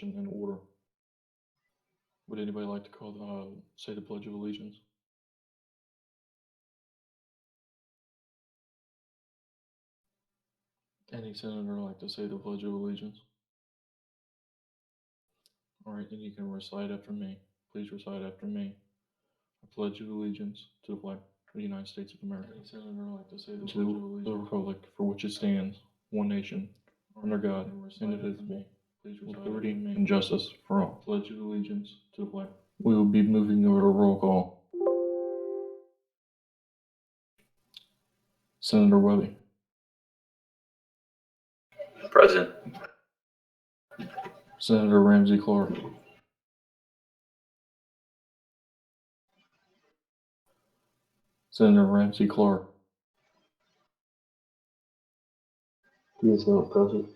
session in order. Would anybody like to say the Pledge of Allegiance? Any senator like to say the Pledge of Allegiance? All right, then you can recite after me. Please recite after me. I pledge allegiance to the flag of the United States of America. Any senator like to say the Pledge of Allegiance? To the republic for which it stands, one nation, under God, indivisible, with liberty and justice for all. Pledge of allegiance to the flag. We will be moving over to roll call. Senator Webby. Present. Senator Ramsey Clark. Senator Ramsey Clark. He is not present.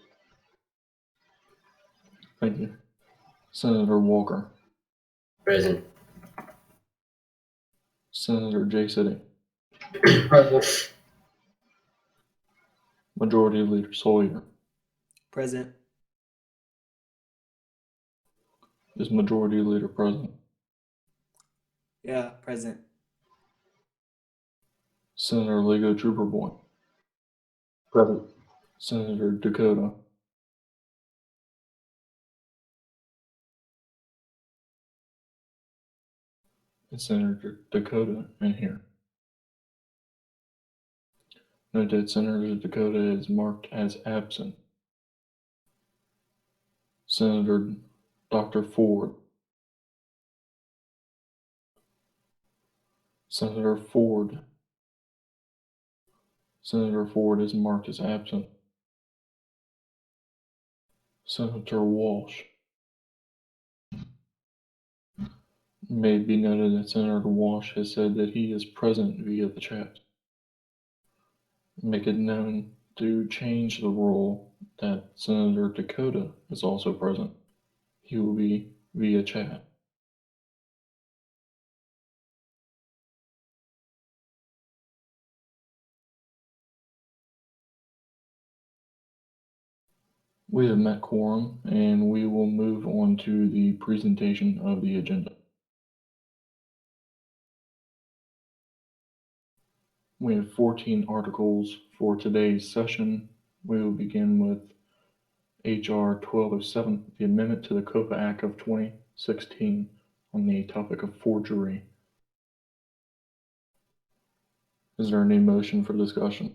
Thank you. Senator Walker. Present. Senator J. City. Present. Majority Leader Sawyer. Present. Is Majority Leader present? Yeah, present. Senator Lego Trooper Boy. Present. Senator Dakota. Is Senator Dakota in here? Note that Senator Dakota is marked as absent. Senator Dr. Ford. Senator Ford. Senator Ford is marked as absent. Senator Walsh. May it be noted that Senator Walsh has said that he is present via the chat. Make it known to change the rule that Senator Dakota is also present. He will be via chat. We have met quorum, and we will move on to the presentation of the agenda. We have 14 articles for today's session. We will begin with H.R. 1207, the amendment to the COPA Act of 2016 on the topic of forgery. Is there any motion for discussion?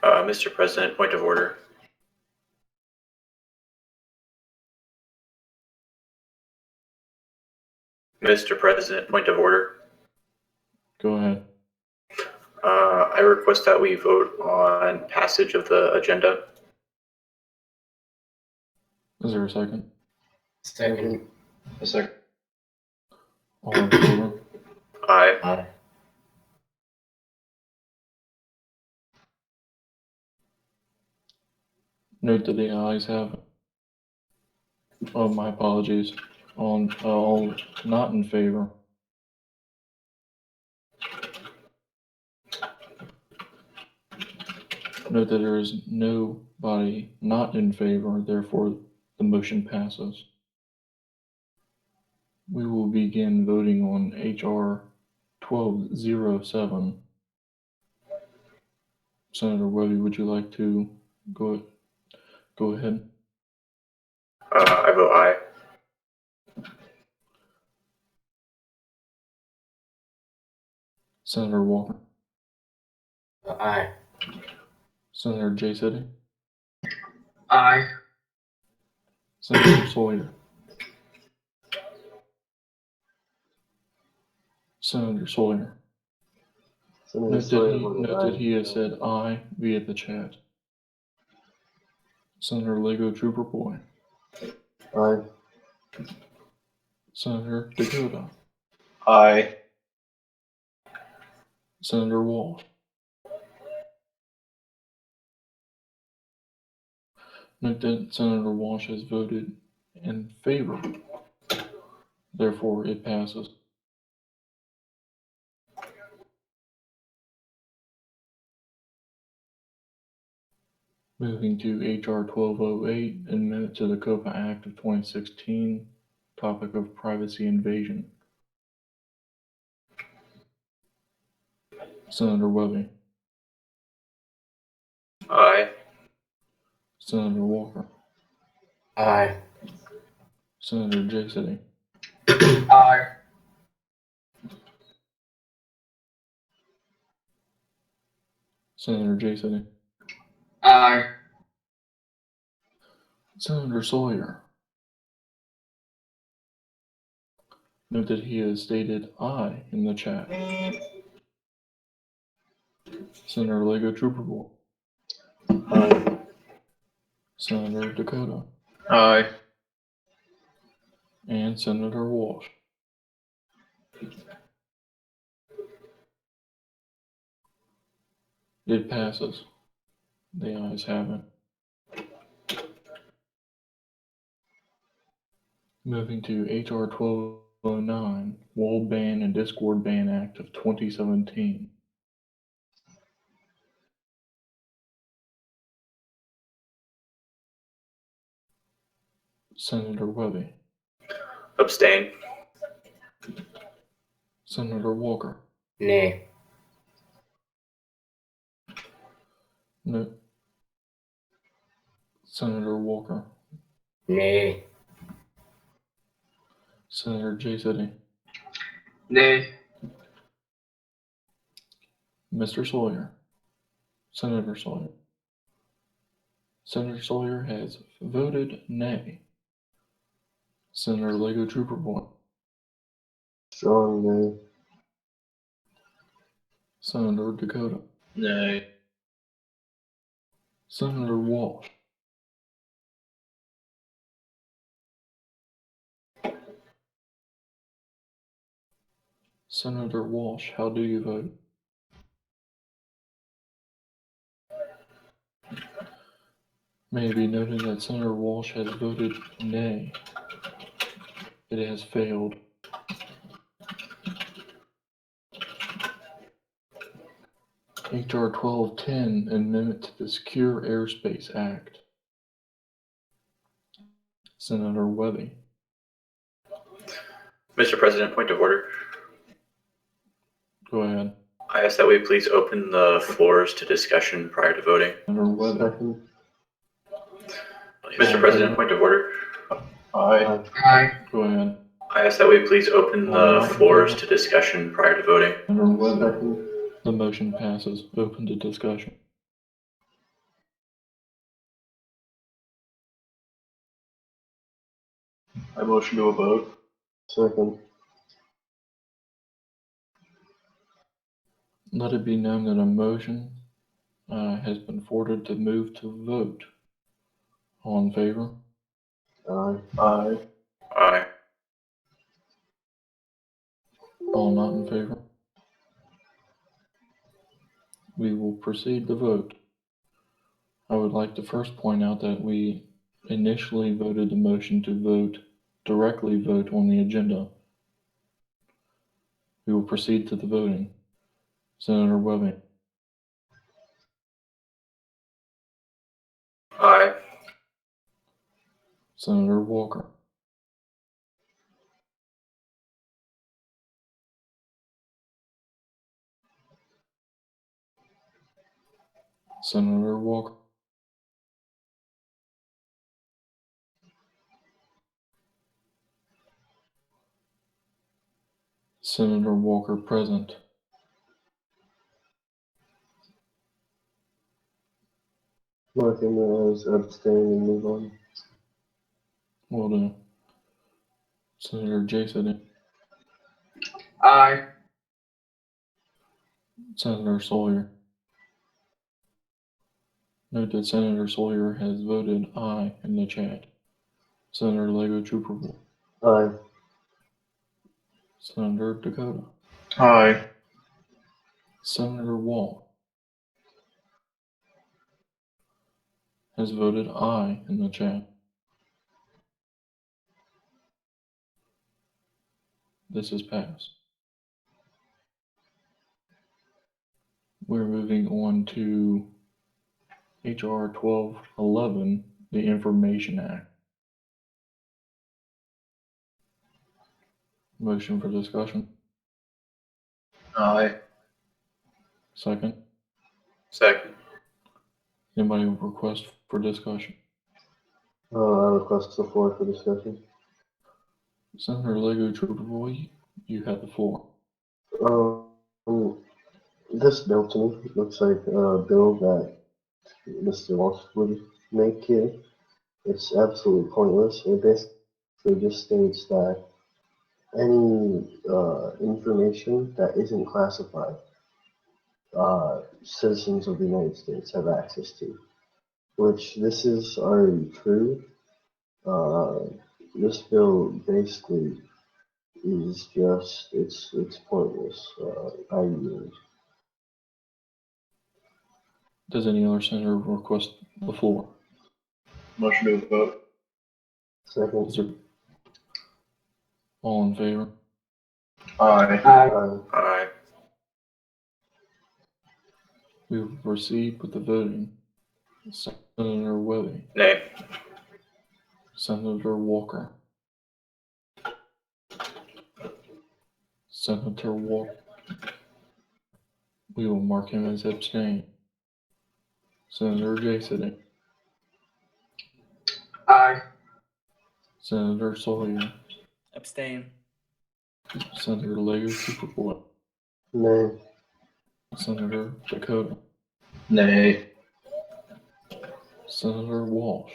Mr. President, point of order. Mr. President, point of order. Go ahead. I request that we vote on passage of the agenda. Is there a second? Second. A second. All in favor? Aye. Aye. Note that the ayes have it. Oh, my apologies. All not in favor. Note that there is nobody not in favor, therefore the motion passes. We will begin voting on H.R. 1207. Senator Webby, would you like to go ahead? I vote aye. Senator Walker. Aye. Senator J. City. Aye. Senator Sawyer. Senator Sawyer. Note that he has said aye via the chat. Senator Lego Trooper Boy. Aye. Senator Dakota. Aye. Senator Walsh. Note that Senator Walsh has voted in favor. Therefore, it passes. Moving to HR 1208, amendment to the COPA Act of 2016, topic of privacy invasion. Senator Webby, Aye. Senator Walker, Aye. Senator J. City, Aye. Senator J. City, Aye. Senator Sawyer. Note that he has stated aye in the chat. Senator Lego Trooper Boy, Aye. Senator Dakota, Aye. and Senator Walsh. It passes. The ayes have it. Moving to HR 1209, Wall Ban and Discord Ban Act of 2017. Senator Webby, Abstain. Senator Walker, Nay. no, Senator Walker, Nay. Senator J. City, Nay. Mr. Sawyer, Senator Sawyer. Senator Sawyer has voted nay. Senator Lego Trooper Boy, Strong nay. Senator Dakota, Nay. Senator Walsh, Senator Walsh, how do you vote? May it be noted that Senator Walsh has voted nay. It has failed. HR 1210, Amendment to the Secure Airspace Act. Senator Webby, Mr. President, point of order. go ahead. I ask that we please open the floors to discussion prior to voting. Senator Webby, Second. Mr. President, point of order. Aye. Aye. go ahead. I ask that we please open the floors to discussion prior to voting. Senator Webby, Second. the motion passes. Open to discussion. I motion to a vote. Second. Let it be known that a motion has been forwarded to move to vote. All in favor? Aye. Aye. Aye. All not in favor? We will proceed to vote. I would like to first point out that we initially voted the motion to directly vote on the agenda. We will proceed to the voting. Senator Webby, Aye. Senator Walker, Senator Walker, Senator Walker present. Marking as abstain and move on. Will do. Senator J. City, Aye. Senator Sawyer. Note that Senator Sawyer has voted aye in the chat. Senator Lego Trooper Boy, Aye. Senator Dakota, Aye. Senator Walsh has voted aye in the chat. This is passed. We're moving on to H.R. 1211, the Information Act. Motion for discussion. Aye. Second. Second. Anybody request for discussion? I request the floor for discussion. Senator Lego Trooper Boy, you have the floor. This bill to me looks like a bill that Mr. Walsh would make here. It's absolutely pointless. It basically just states that any information that isn't classified, citizens of the United States have access to, which this is already true. Uh, this bill basically is just it's pointless. I yield. Does any other senator request the floor? Motion to vote. Second. Is there all in favor? Aye. Aye. We will proceed with the voting. Senator Webby, Nay. Senator Walker, Senator Walker. We will mark him as abstain. Senator Jason, Aye. Senator Sawyer, Abstain. Senator Lego Trooper Boy, Nay. Senator Dakota, Nay. Senator Walsh.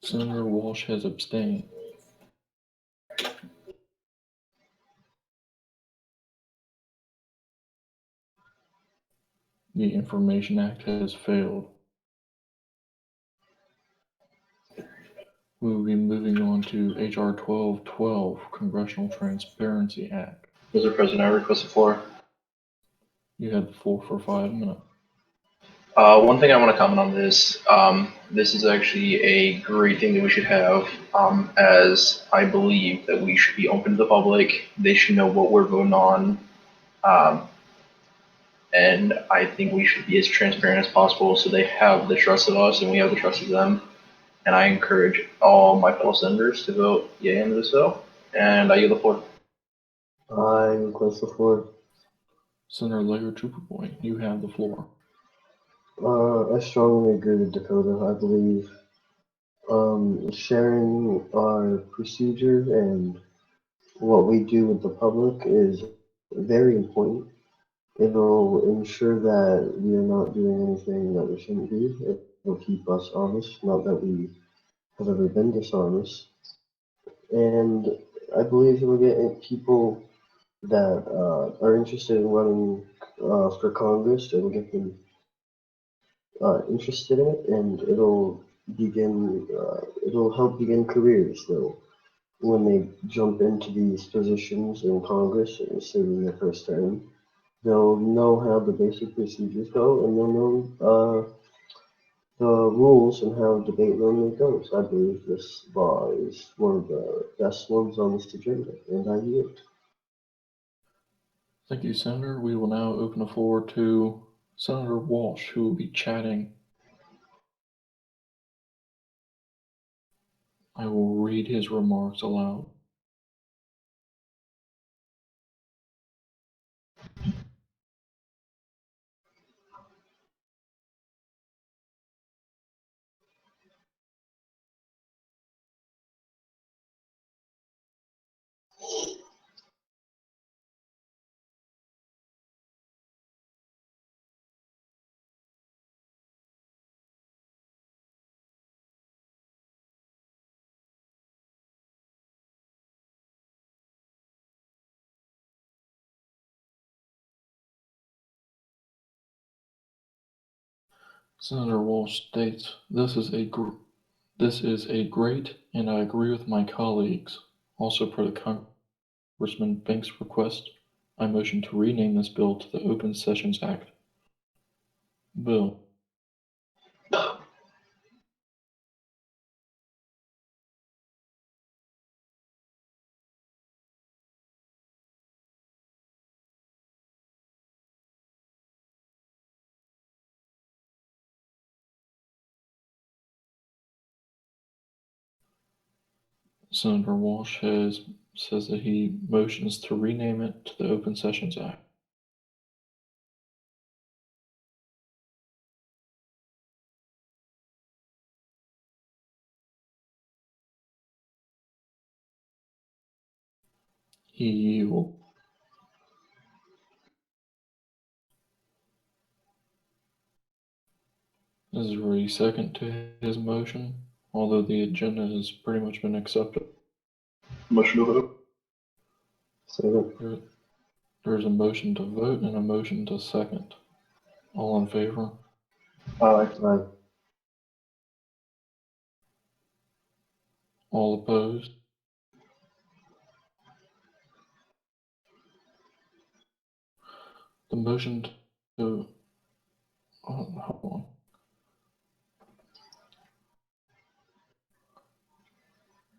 Senator Walsh has abstained. The Information Act has failed. We will be moving on to H.R. 1212, Congressional Transparency Act. Mr. President, I request the floor. You have the floor for 5 minutes. One thing I want to comment on this, this is actually a great thing that we should have, as I believe that we should be open to the public. They should know what we're voting on. And I think we should be as transparent as possible so they have the trust of us and we have the trust of them. And I encourage all my fellow senators to vote yea on this bill. And I yield the floor. I request the floor. Senator Lego Trooper Boy, you have the floor. I strongly agree with Dakota. I believe sharing our procedure and what we do with the public is very important. It'll ensure that we are not doing anything that we shouldn't be. It'll keep us honest, not that we have ever been dishonest. And I believe it'll get people that are interested in running for Congress. It'll get them interested in it, and it'll help begin careers. Though when they jump into these positions in Congress, say in their first term, they'll know how the basic procedures go, and they'll know the rules and how debate normally goes. I believe this law is one of the best ones on this agenda, and I yield. Thank you, Senator. We will now open the floor to Senator Walsh, who will be chatting. I will read his remarks aloud. Senator Walsh states, This is a great, and I agree with my colleagues. Also, per the Congressman Banks' request, I motion to rename this bill to the Open Sessions Act. Bill. Senator Walsh says that he motions to rename it to the Open Sessions Act. He yields. Is there a second to his motion? Although the agenda has pretty much been accepted. Motion to vote. Second. There's a motion to vote and a motion to second. All in favor? Aye. Aye. All opposed? The motion to hold on.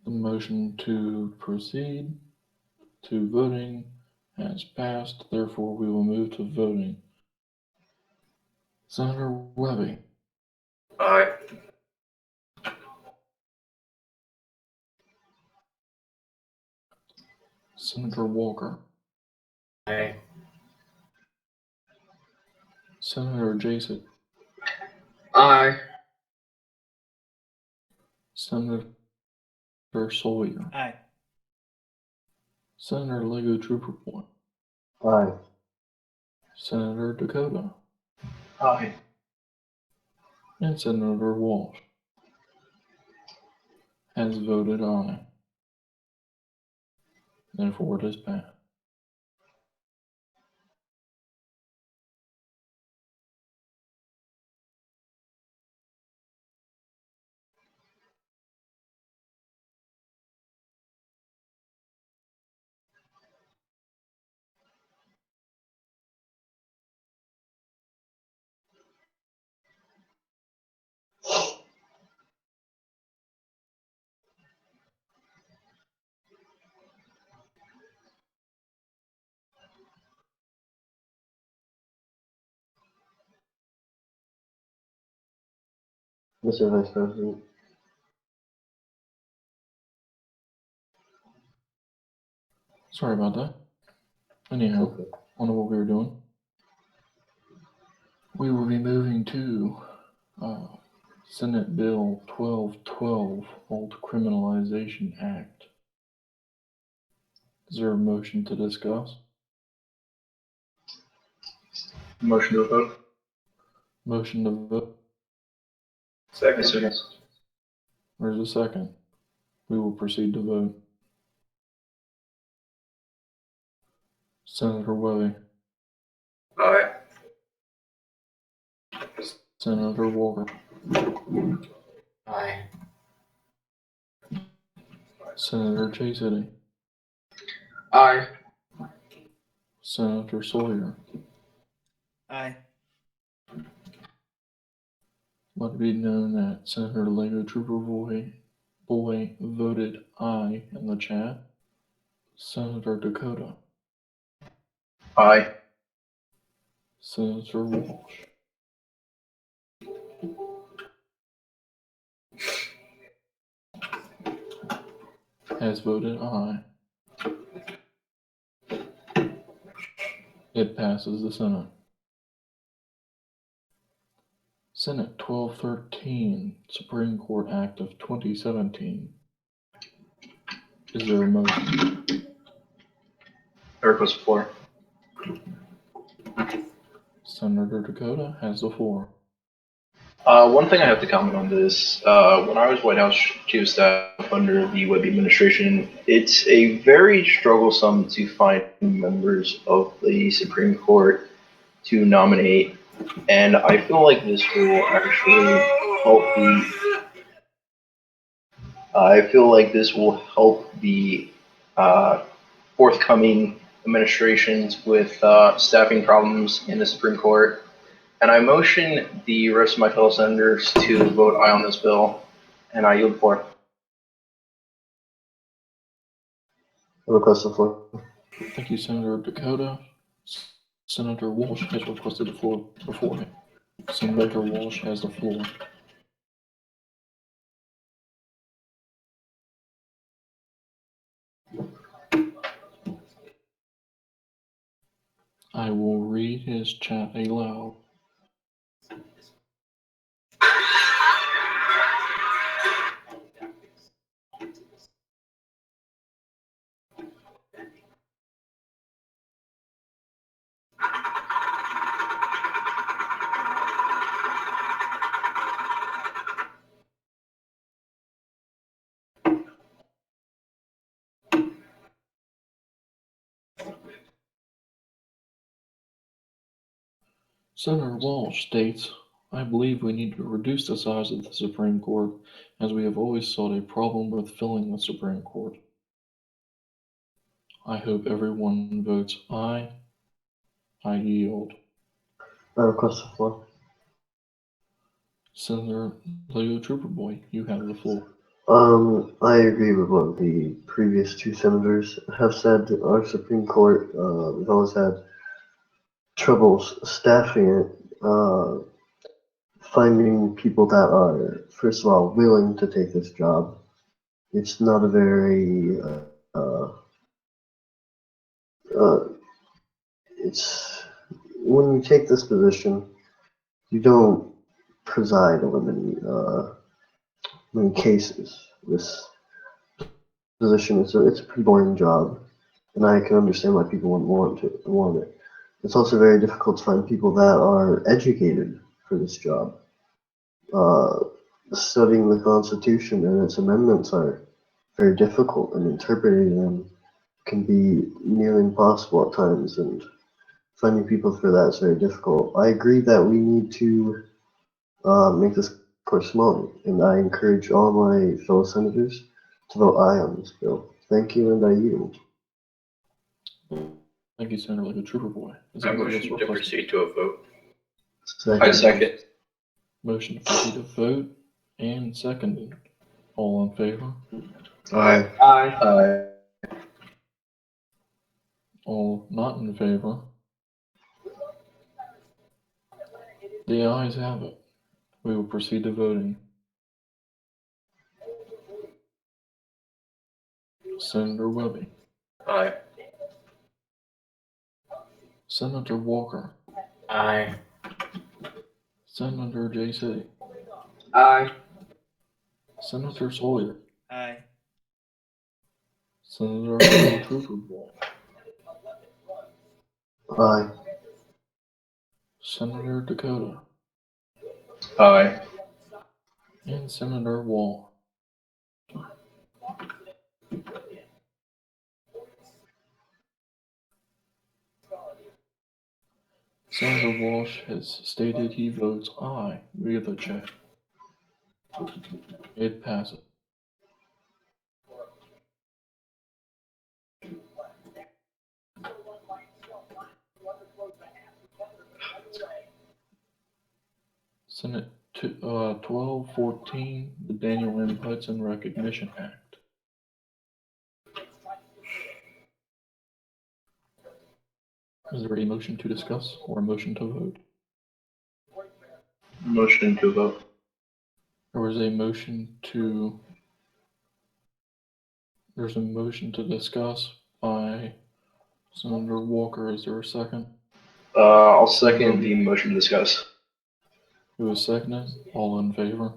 The motion to proceed to voting has passed. Therefore, we will move to voting. Senator Webby, Aye. Senator Walker, Aye. Senator Jason, Aye. Senator Sawyer, Aye. Senator Lego Trooper Boy, Aye. Senator Dakota, Aye. and Senator Walsh has voted aye. Therefore, it is passed. Mr. Vice President. Sorry about that. Anyhow, Okay. on to what we were doing. We will be moving to Senate Bill 1212, Old Criminalization Act. Is there a motion to discuss? Motion to vote. Motion to vote. Second. Second. There's a second. We will proceed to vote. Senator Webby, Aye. Senator Walker, Aye. Senator Chasity, Aye. Senator Sawyer. Aye. Let it be known that Senator Lego Trooper Boy voted aye in the chat. Senator Dakota, Aye. Senator Walsh, has voted aye. It passes the Senate. Senate 1213, Supreme Court Act of 2017. Is there a motion? I request the floor. Senator Dakota has the floor. One thing I have to comment on this, when I was White House Chief of Staff under the Webb administration, it's a very troublesome to find members of the Supreme Court to nominate, and I feel like this will actually help the forthcoming administrations with staffing problems in the Supreme Court. And I motion the rest of my fellow senators to vote aye on this bill, and I yield the floor. I request the floor. Thank you, Senator Dakota. Senator Walsh has requested the floor before him. Senator Walsh has the floor. I will read his chat aloud. Senator Walsh states, I believe we need to reduce the size of the Supreme Court, as we have always sought a problem with filling the Supreme Court. I hope everyone votes aye. I yield. I request the floor. Senator Leo Trooperboy, you have the floor. I agree with what the previous two senators have said. Our Supreme Court, we've always had troubles staffing it, finding people that are, first of all, willing to take this job. It's not a very, it's, when you take this position, you don't preside over many cases. This position it's a pretty boring job, and I can understand why people wouldn't want it. It's also very difficult to find people that are educated for this job. Studying the Constitution and its amendments are very difficult, and interpreting them can be nearly impossible at times, and finding people for that is very difficult. I agree that we need to make this court smaller, and I encourage all my fellow senators to vote aye on this bill. Thank you, and I yield. Thank you, Senator Leo Trooperboy. Is I anybody else motion to requesting? proceed to a vote. I second. Motion to proceed to vote and seconded. All in favor? Aye. Aye. All not in favor? The ayes have it. We will proceed to voting. Senator Webby. Aye. Senator Walker. Aye. Senator J. City. Aye. Senator Sawyer. Aye. Senator Leo Trooperboy. Aye. Senator Dakota. Aye. And Senator Wall. Senator Walsh has stated he votes aye via the chat. It passes. Senate 1214, the Daniel M. Hudson Recognition Act. Is there a motion to discuss or a motion to vote? Motion to vote. There was a motion to. There's a motion to discuss by Senator Walker. Is there a second? I'll second the motion to discuss. Who is seconded? All in favor?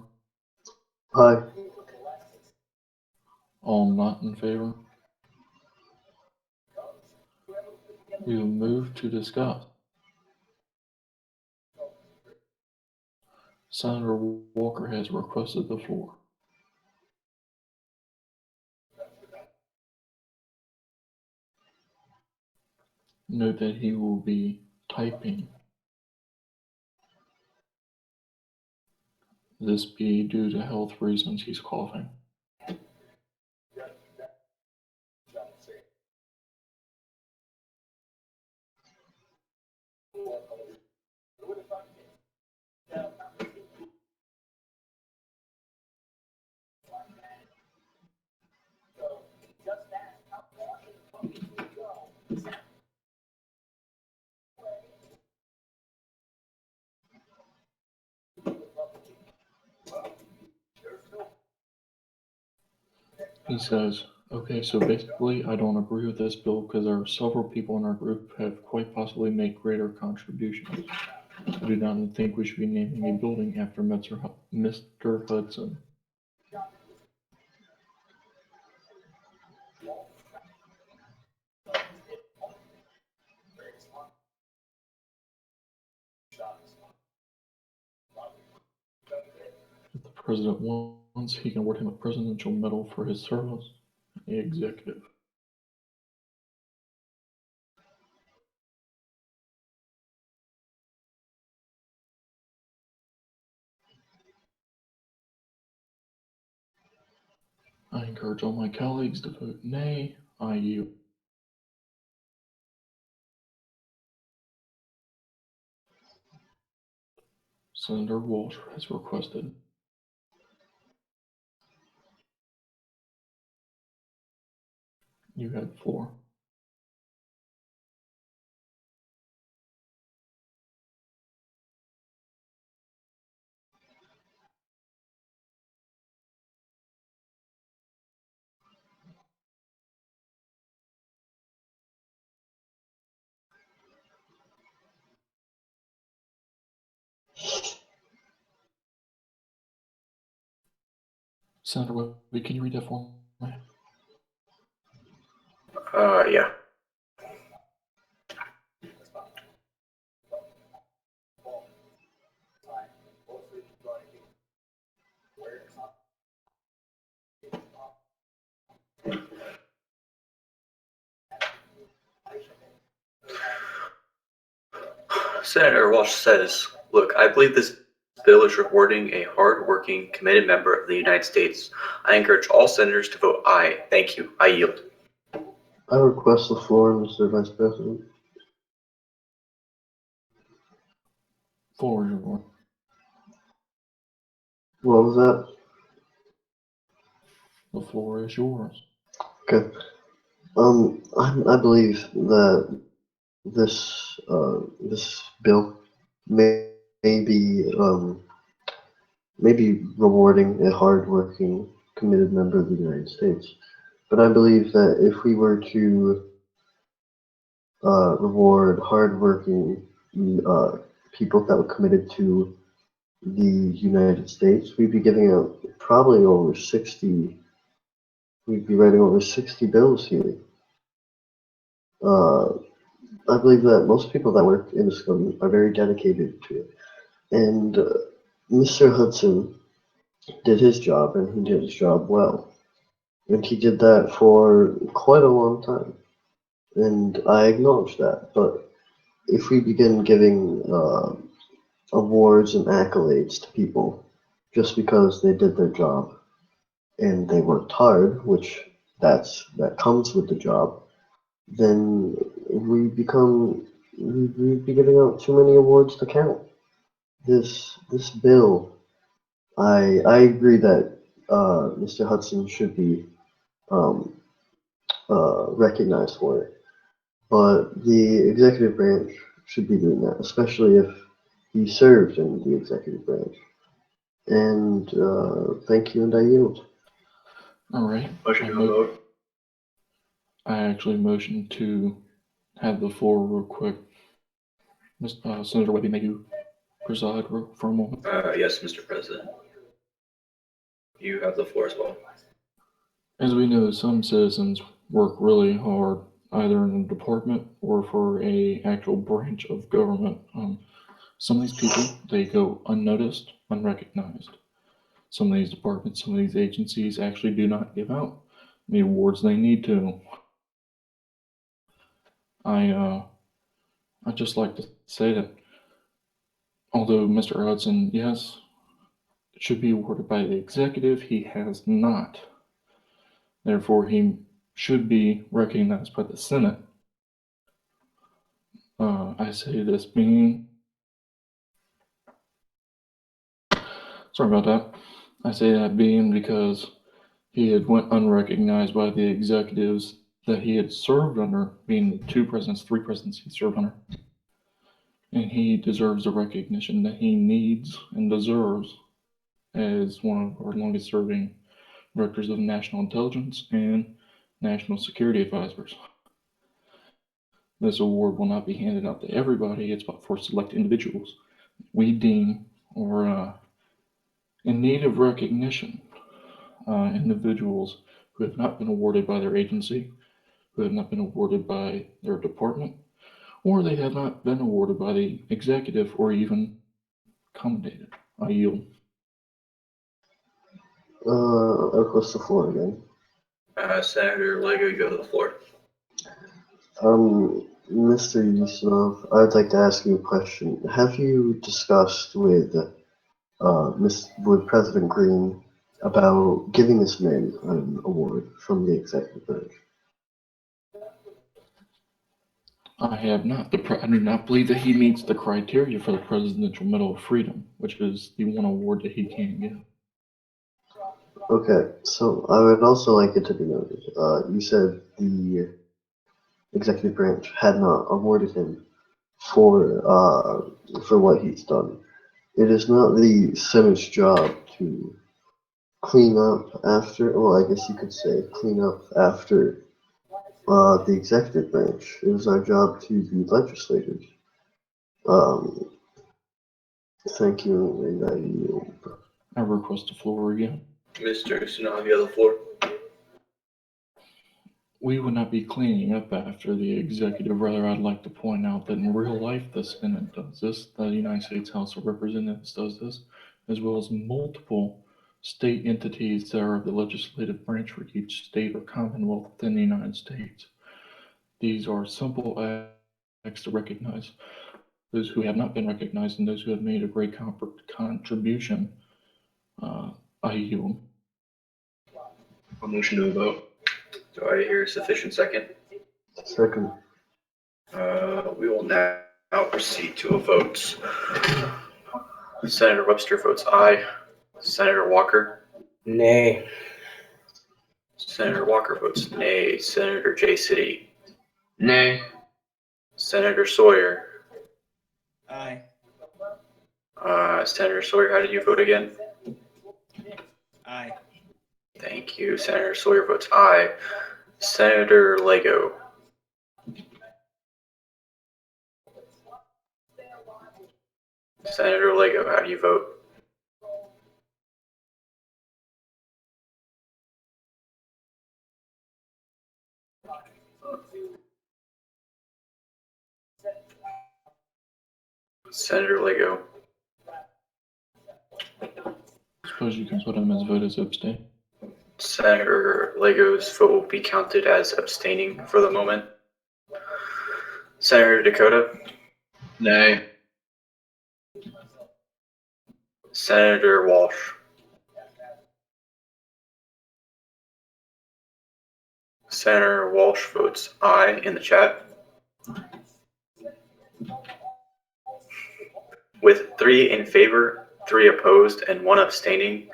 Aye. All not in favor? We will move to discuss. Senator Walker has requested the floor. Note that he will be typing. This be due to health reasons he's coughing. He says, Okay, so basically, I don't agree with this bill because there are several people in our group who have quite possibly made greater contributions. I do not think we should be naming a building after Mr. Hudson. If the president wants, he can award him a presidential medal for his service. The executive. I encourage all my colleagues to vote nay. I yield. Senator Walsh has requested. You have the floor. Senator Webby, can you read that for me? Yeah. Senator Walsh says, look, I believe this bill is rewarding a hard-working, committed member of the United States. I encourage all senators to vote aye. Thank you. I yield. I request the floor, Mr. Vice President. Floor is yours. What was that? The floor is yours. Okay. I believe that this bill may be rewarding a hardworking, committed member of the United States. But I believe that if we were to reward hardworking people that were committed to the United States, we'd be giving out probably over 60. We'd be writing over 60 bills here. Uh, I believe that most people that work in this government are very dedicated to it. And Mr. Hudson did his job, and he did his job well. And he did that for quite a long time. And I acknowledge that. But if we begin giving awards and accolades to people just because they did their job and they worked hard, which that comes with the job, then we'd be giving out too many awards to count. This bill, I agree that Mr. Hudson should be um, recognized for it, but the executive branch should be doing that, especially if he served in the executive branch. And thank you, and I yield. All right. Motion to a vote. I actually motioned to have the floor real quick. Senator Webby, may you preside for a moment? Yes, Mr. President. You have the floor as well. As we know, some citizens work really hard, either in a department or for a actual branch of government. Some of these people, they go unnoticed, unrecognized. Some of these departments, some of these agencies actually do not give out the awards they need to. I'd just like to say that although Mr. Hudson, yes, should be awarded by the executive, he has not. Therefore, he should be recognized by the Senate. I say this being, sorry about that. I say that being because he had went unrecognized by the executives that he had served under, being the 2 presidents, 3 presidents he served under. And he deserves the recognition that he needs and deserves as one of our longest serving directors of national intelligence and national security advisors. This award will not be handed out to everybody. It's for select individuals we deem are in need of recognition. Individuals who have not been awarded by their agency, who have not been awarded by their department, or they have not been awarded by the executive or even commendated. I yield. I'll request the floor again. Senator Lego, you go to the floor. Mr. Ustinov, I'd like to ask you a question. Have you discussed with President Green about giving this man an award from the executive branch? I have not. I do not believe that he meets the criteria for the Presidential Medal of Freedom, which is the one award that he can get. Okay, so I would also like it to be noted. You said the executive branch had not awarded him for what he's done. It is not the Senate's job to clean up after. Well, I guess you could say clean up after the executive branch. It is our job to be legislators. Um, Thank you, and I yield. I request the floor again. Mr. Ustinov, you have the floor. We would not be cleaning up after the executive. Rather, I'd like to point out that in real life, the Senate does this, the United States House of Representatives does this, as well as multiple state entities that are the legislative branch for each state or commonwealth within the United States. These are simple acts to recognize those who have not been recognized and those who have made a great contribution. I yield. A motion to a vote. Do I hear a sufficient second? Second. We will now proceed to a vote. Senator Webster votes aye. Senator Walker? Nay. Senator Walker votes nay. Senator J. City? Nay. Senator Sawyer? Aye. Senator Sawyer, how did you vote again? Aye. Thank you. Senator Sawyer votes aye. Senator Lego? Senator Lego, how do you vote? Senator Lego? Suppose you can put him as vote as abstain. Senator Lego's vote will be counted as abstaining for the moment. Senator Dakota? Nay. Senator Walsh? Senator Walsh votes aye in the chat. With 3 in favor, 3 opposed, and 1 abstaining,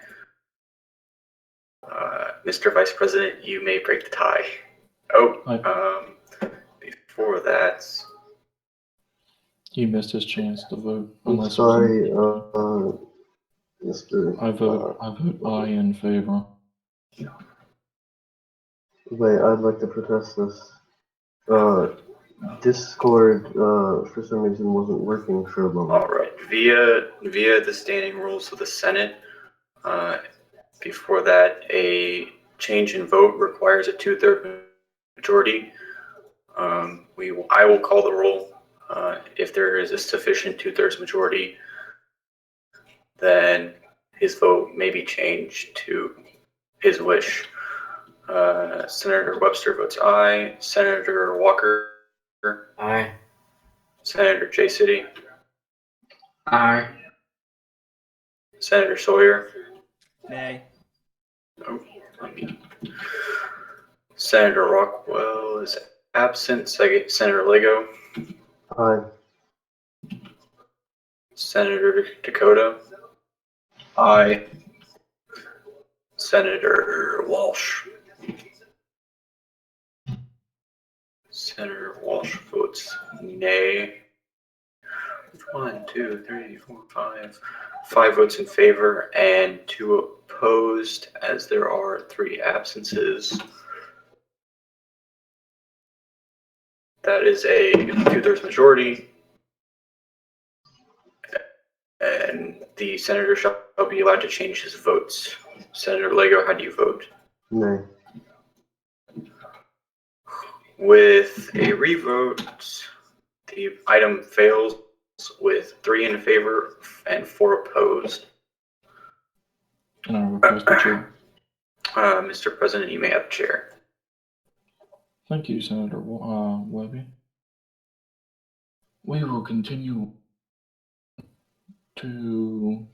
Mr. Vice President, you may break the tie. Before that, He missed his chance to vote. I'm unless it was sorry, in- Mr. I vote aye in favor. Wait, I'd like to protest this. Discord, for some reason, wasn't working for a moment. all right, via the standing rules of the Senate, before that, a change in vote requires a 2/3 majority. I will call the roll. If there is a sufficient 2/3 majority, then his vote may be changed to his wish. Senator Webster votes aye. Senator Walker? Aye. Senator J. City? Aye. Senator Sawyer? Nay. Senator Rockwell is absent. Senator Lego? Aye. Senator Dakota? Aye. Senator Walsh? Senator Walsh votes nay. 1, 2, 3, 4, 5. 5 votes in favor and 2 opposed, as there are 3 absences. That is a 2/3 majority. And the senator shall be allowed to change his votes. Senator Lego, how do you vote? Nay. With a revote, the item fails with 3 in favor and 4 opposed. And I request the chair. Mr. President, you may have the chair. Thank you, Senator Webby. We will continue to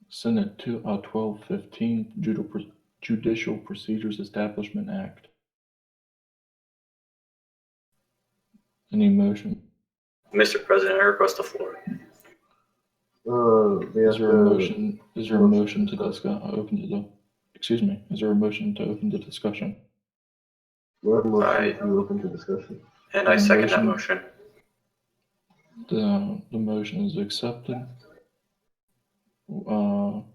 Senate 1215 Judicial Procedures Establishment Act. Any motion? Mr. President, I request the floor. Is there a motion? Is there a motion to discuss? Open to the. Excuse me. Is there a motion to open the discussion? We have a motion to open to discussion. And I second that motion. The motion is accepted. All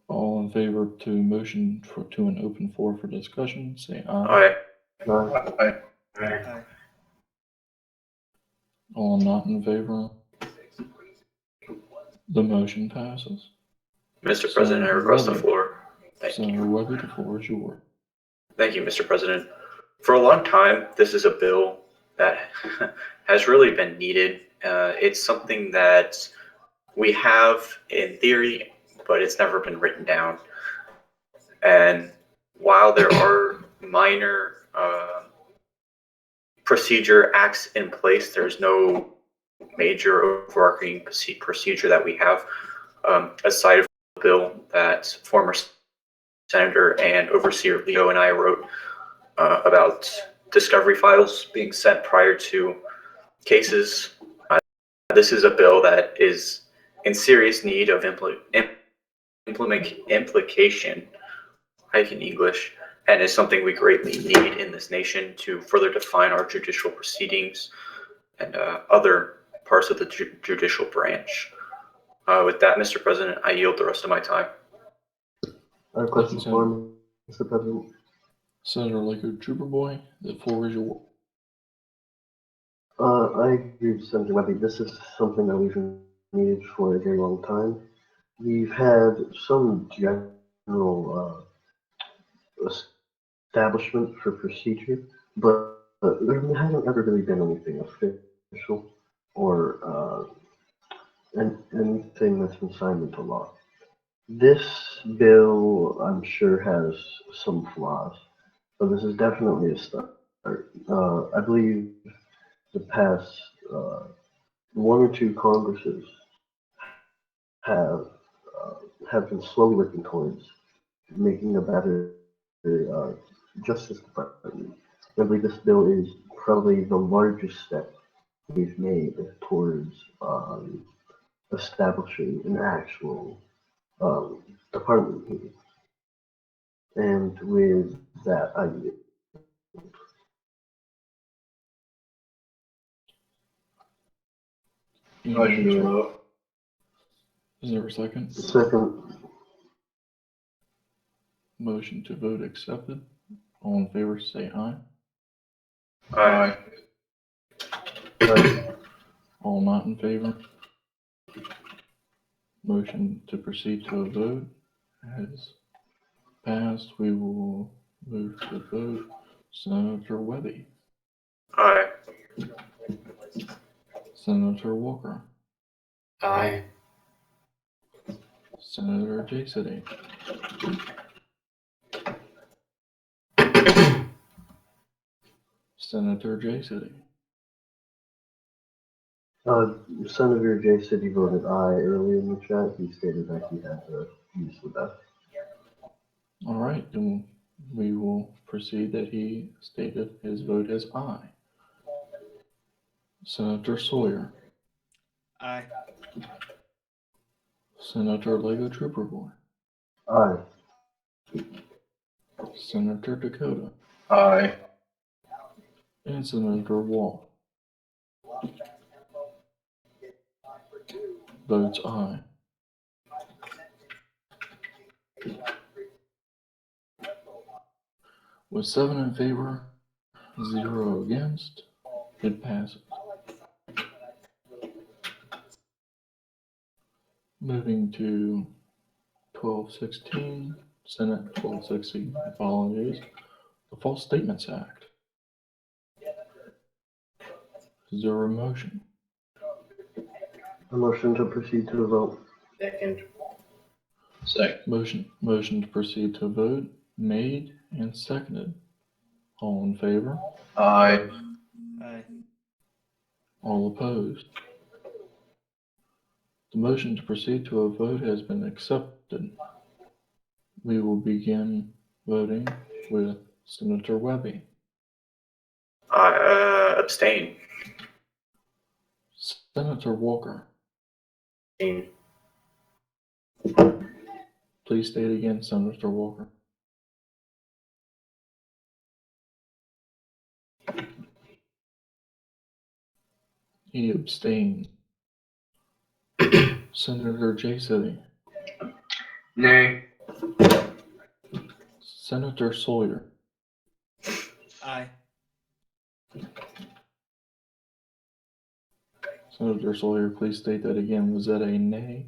in favor to motion to an open floor for discussion, say aye. Aye. Aye. Aye. All not in favor. The motion passes. Mr. President, I request the floor. Thank you. Senator Webby, the floor is yours. Thank you, Mr. President. For a long time, this is a bill that has really been needed. It's something that we have in theory, but it's never been written down. And while there are minor procedure acts in place, there's no major overarching procedure that we have, aside from the bill that former Senator and Overseer Leo and I wrote about discovery files being sent prior to cases. This is a bill that is in serious need of implication, in English, and is something we greatly need in this nation to further define our judicial proceedings and other parts of the judicial branch. With that, Mr. President, I yield the rest of my time. I request the floor, Mr. President. Senator Laker Trooper Boy, the floor is yours. I agree with Senator Webby. This is something that we've needed for a very long time. We've had some general establishment for procedure, but there hasn't ever really been anything official or anything that's been signed into law. This bill, I'm sure, has some flaws, but this is definitely a start. I believe the past 1 or 2 Congresses have been slowly working towards making a better Justice Department. I believe this bill is probably the largest step we've made towards establishing an actual department here. And with that, I yield. Is there a second? Second. Motion to vote accepted. All in favor, say aye. Aye. All not in favor. Motion to proceed to a vote has passed. We will move to the vote. Senator Webby. Aye. Senator Walker. Aye. Senator J. City. Senator J. City. Senator J. City voted aye earlier in the chat. He stated that he had to use the death. All right, then we will proceed that he stated his vote as aye. Senator Sawyer. Aye. Senator Lego Trooper Boy. Aye. Senator Dakota. Aye. And Senator Wall. Votes aye. With 7 in favor, 0 against, It passes. Moving to 1216, Senate 1260, apologies. The False Statements Act. Is there a motion? A motion to proceed to a vote. Second. Motion to proceed to a vote made and seconded. All in favor? Aye. Aye. All opposed? The motion to proceed to a vote has been accepted. We will begin voting with Senator Webby. Abstain. Senator Walker, Abstain. please state again, Senator Walker. He abstained. Senator J. City. Nay. Senator Sawyer. Aye. Senator Sawyer, please state that again. Was that a nay?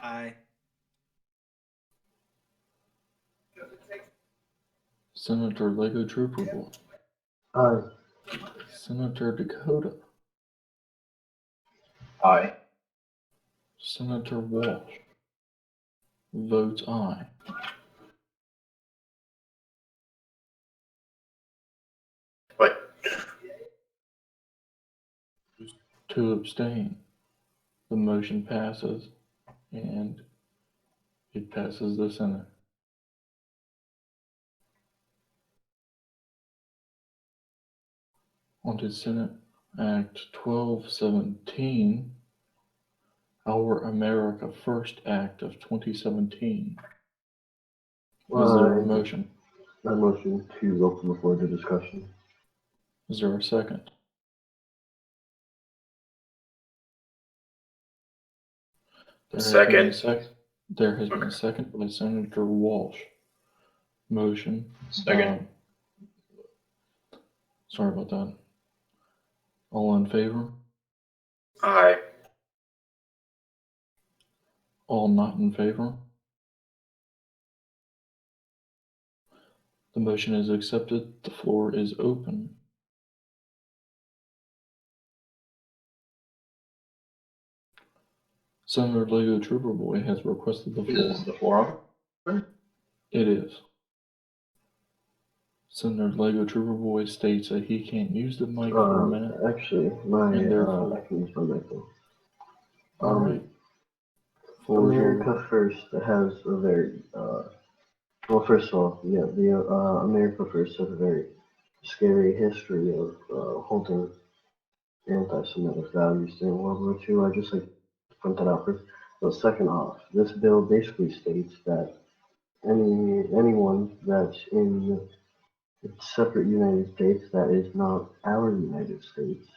Aye. Senator Lego Trooper Boy. Aye. Senator Dakota. Aye. Senator Walsh. Votes aye. What? To abstain. The motion passes, and it passes the Senate. On to Senate Act 1217, Our America First Act of 2017. Is there a motion? I motion to open the floor to discussion. Is there a second? Second. There has been a second by Senator Walsh. Motion. Second. Sorry about that. All in favor? Aye. All not in favor? The motion is accepted. The floor is open. Senator Lego Trooper Boy has requested the floor. Is the floor open? It is. Senator Lego Trooper Boy states that he can't use the mic for a minute. Actually, And therefore- I can use my mic now. All right. Floor is yours. America First has a very, well, first of all, yeah, the America First has a very scary history of holding anti-Semitic values during World War II. I just like to point that out first. But second off, this bill basically states that anyone that's in a separate United States that is not our United States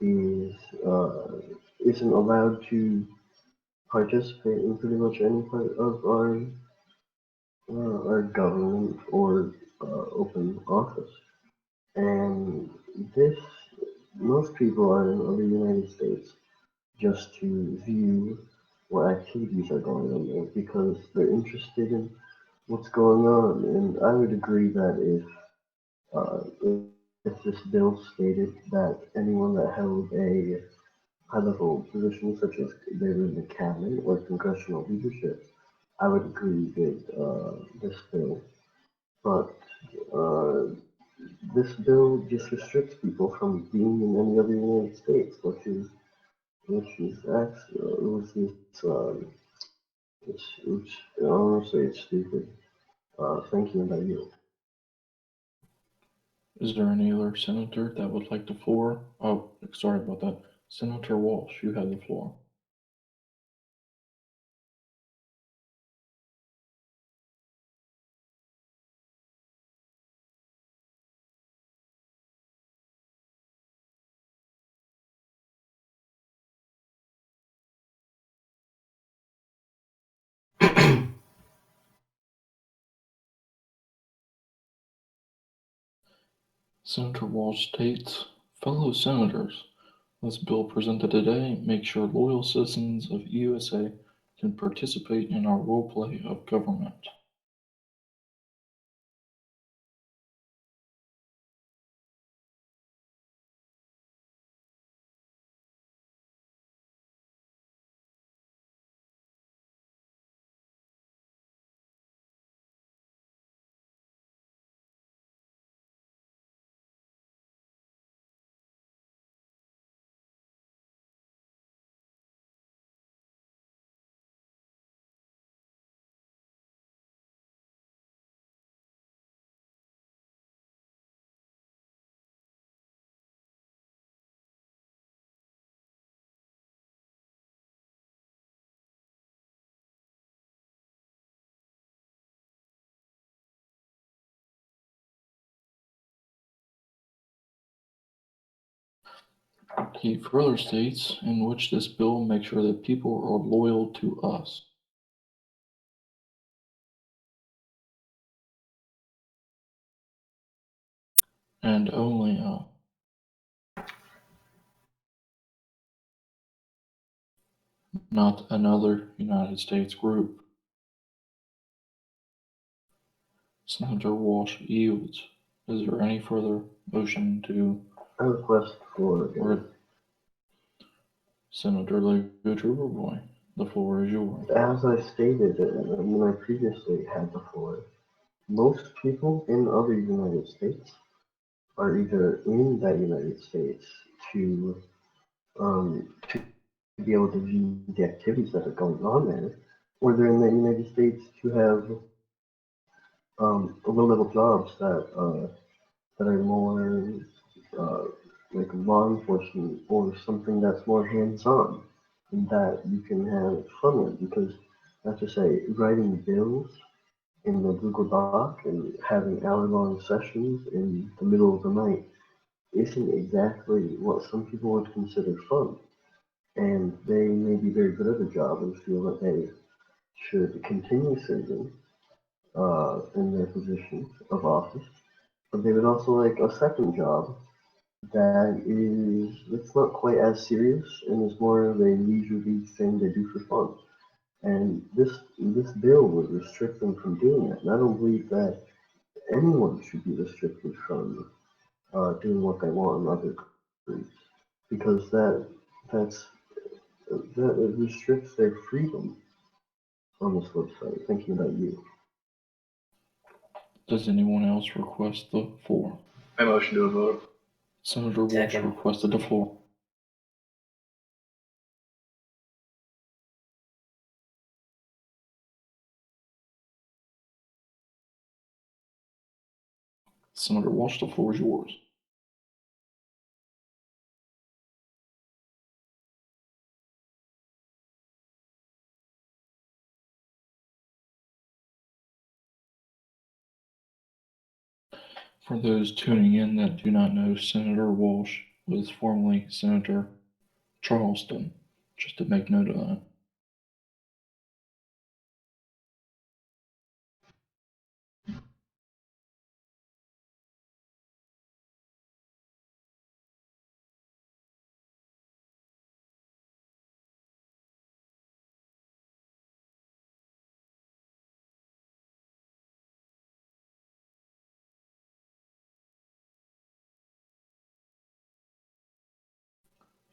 is isn't allowed to participate in pretty much any part of our government or open office. And this, most people are in the United States just to view what activities are going on there because they're interested in what's going on. And I would agree that if this bill stated that anyone that held a high-level position, such as they were in the cabinet or congressional leadership, I would agree with this bill. But uh, this bill just restricts people from being in any other United States, which honestly it's stupid. Thank you, and I yield. Is there any other senator that would like the floor? Oh, sorry about that. Senator Walsh, you have the floor. Senator Walsh states, Fellow senators, this bill presented today makes sure loyal citizens of USA can participate in our role play of government. He further states in which this bill makes sure that people are loyal to us. And only not another United States group. Senator Walsh yields. Is there any further motion to I request for or Senator Lego Boy? The floor is yours. as I stated when I previously had the floor, most people in other United States are either in that United States to be able to view the activities that are going on there, or they're in the United States to have low-level jobs that are more uh, like law enforcement or something that's more hands-on and that you can have fun with. Because, I have to say, writing bills in the Google Doc and having hour-long sessions in the middle of the night isn't exactly what some people would consider fun. And they may be very good at the job and feel that they should continue serving in their position of office, but they would also like a second job that's not quite as serious and is more of a leisurely thing they do for fun. And this bill would restrict them from doing that. And I don't believe that anyone should be restricted from doing what they want in other groups because that's that it restricts their freedom on this website. Thinking about you. Does anyone else request the floor? I motion to a vote. Senator Walsh Second. requested the floor. Senator Walsh, the floor is yours. For those tuning in that do not know, Senator Walsh was formerly Senator Charleston, just to make note of that.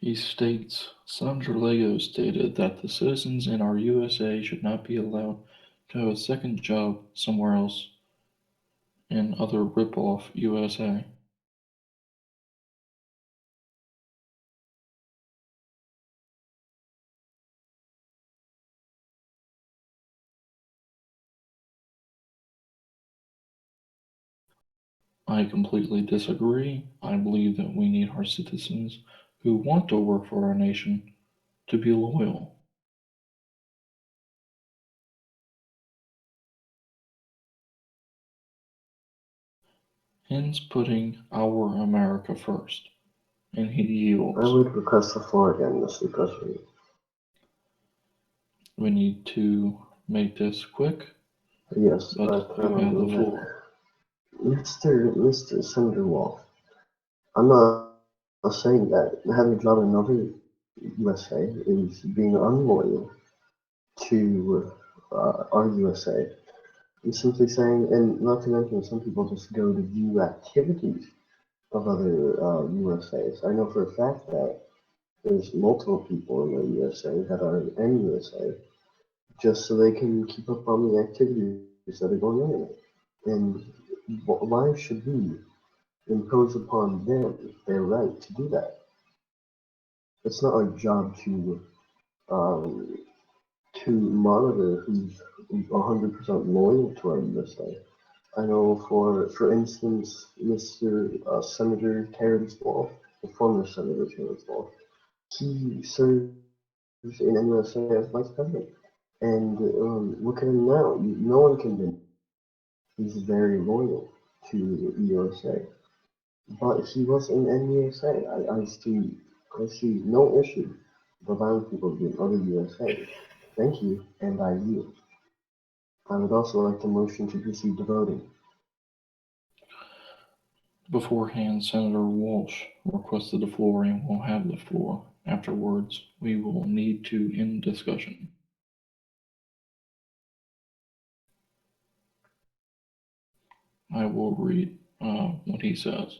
He states, Senator Lego stated that the citizens in our USA should not be allowed to have a second job somewhere else in other rip-off USA. I completely disagree. I believe that we need our citizens who want to work for our nation to be loyal. Hence putting our America first. And he yields. I would request the floor again, Mr. President. We need to make this quick, Yes, but I you plan on have the doing that. floor. Mr. Senator Wolf, I'm not was saying that having a job in another USA is being unloyal to our USA. I'm simply saying, and not to mention, some people just go to view activities of other USAs. I know for a fact that there's multiple people in the USA that are in USA just so they can keep up on the activities that are going on in it. And why should we impose upon them their right to do that? It's not our job um, to monitor who's 100% loyal to our USA. I know, for instance, Mr. Senator Terrence Wolf, the former Senator Terrence Wolf, he serves in NUSA as vice president. And look at him now. No one can deny he's very loyal to USA. But he was in NUSA. I see no issue with allowing people to be in other USAs. Thank you, and I yield. I would also like to motion to proceed to voting. Beforehand, Senator Walsh requested the floor and will have the floor. Afterwards, we will need to end discussion. I will read what he says.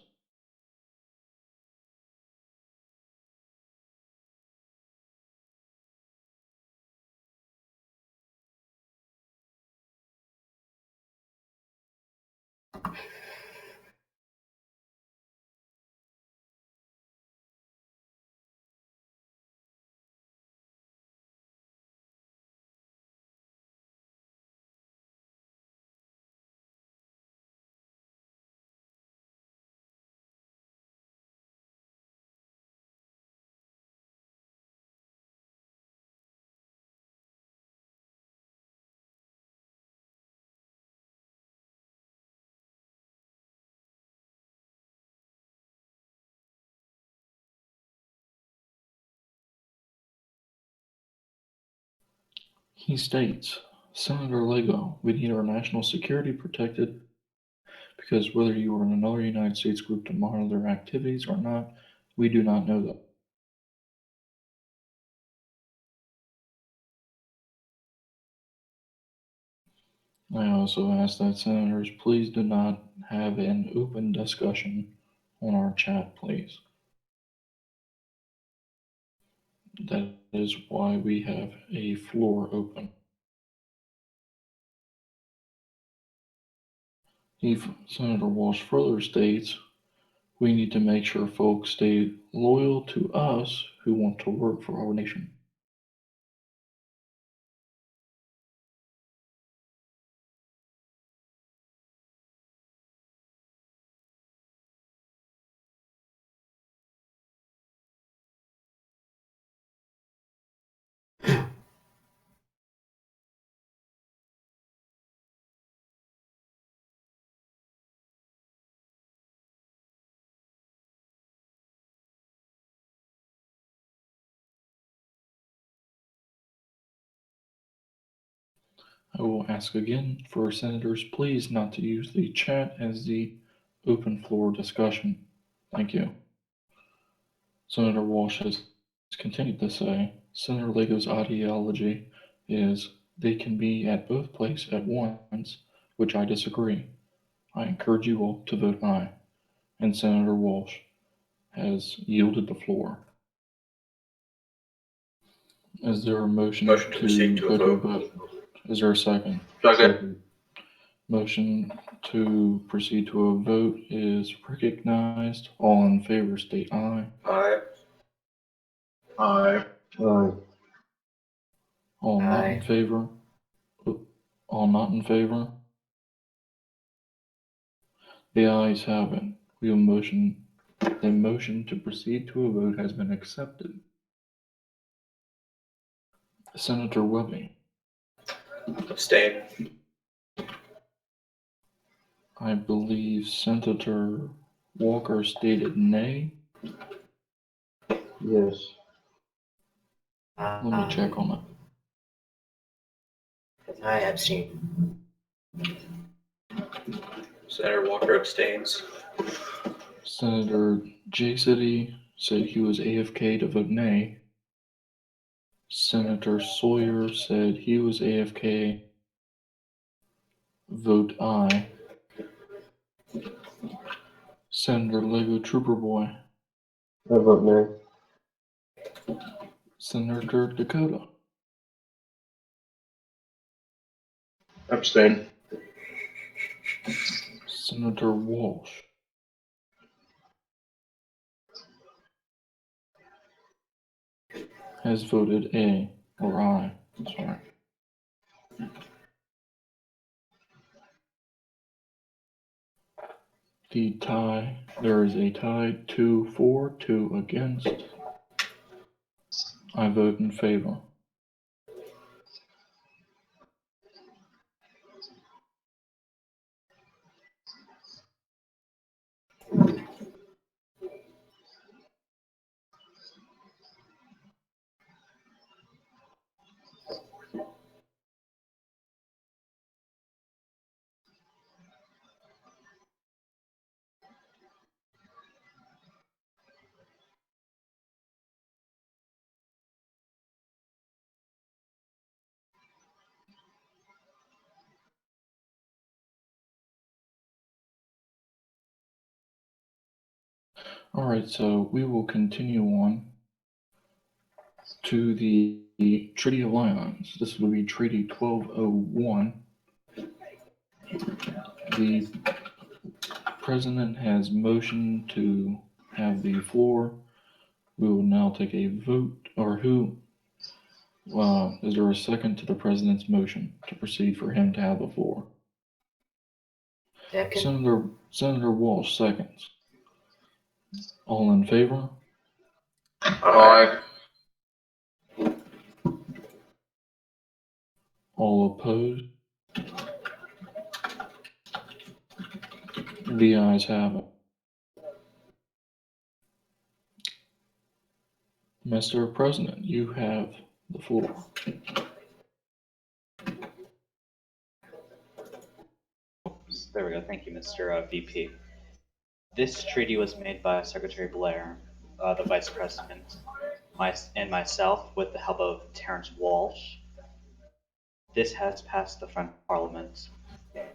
He states, Senator Lego, we need our national security protected because whether you are in another United States group to monitor their activities or not, we do not know that. I also ask that senators please do not have an open discussion on our chat, please. That is why we have a floor open. Senator Walsh further states, we need to make sure folks stay loyal to us who want to work for our nation. I will ask again for senators please not to use the chat as the open floor discussion. Thank you. Senator Walsh has continued to say, Senator Lego's ideology is they can be at both places at once, which I disagree. I encourage you all to vote aye. And Senator Walsh has yielded the floor. Is there a motion Motion to proceed to a go to a vote. vote? Is there a second? Second. Motion to proceed to a vote is recognized. All in favor state aye. Aye. Aye. Aye. All not in Aye. favor? All not in favor? The ayes have it. The motion to proceed to a vote has been accepted. Senator Webby, Abstain. I believe Senator Walker stated nay. Yes. Let me check on that. I abstain. Senator Walker abstains. Senator J City said he was AFK to vote nay. Senator Sawyer said he was AFK, vote aye. Senator Lego Trooper Boy, I vote nay. Senator Dakota, Abstain. Senator Walsh, has voted A, or aye, sorry. There is a tie 2 for, 2 against. I vote in favor. Alright, so we will continue on to the Treaty of Lyons. This will be Treaty 1201. The President has motioned to have the floor. We will now take a vote, or is there a second to the President's motion to proceed for him to have the floor? Second. Senator Walsh seconds. All in favor? Aye. All opposed? The ayes have it. Mr. President, you have the floor. There we go. Thank you, Mr. VP. This treaty was made by Secretary Blair, the Vice President, and myself with the help of Terrence Walsh. This has passed the French Parliament.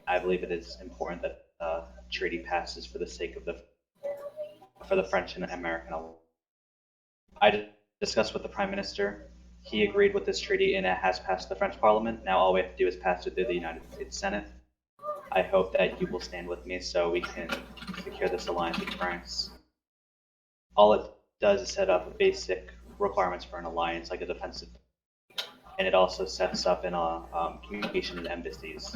I believe it is important that the treaty passes for the sake of the French and American alike. I discussed with the Prime Minister. He agreed with this treaty and it has passed the French Parliament. Now all we have to do is pass it through the United States Senate. I hope that you will stand with me so we can secure this alliance with France. All it does is set up basic requirements for an alliance, like a defensive, and it also sets up in communication in embassies.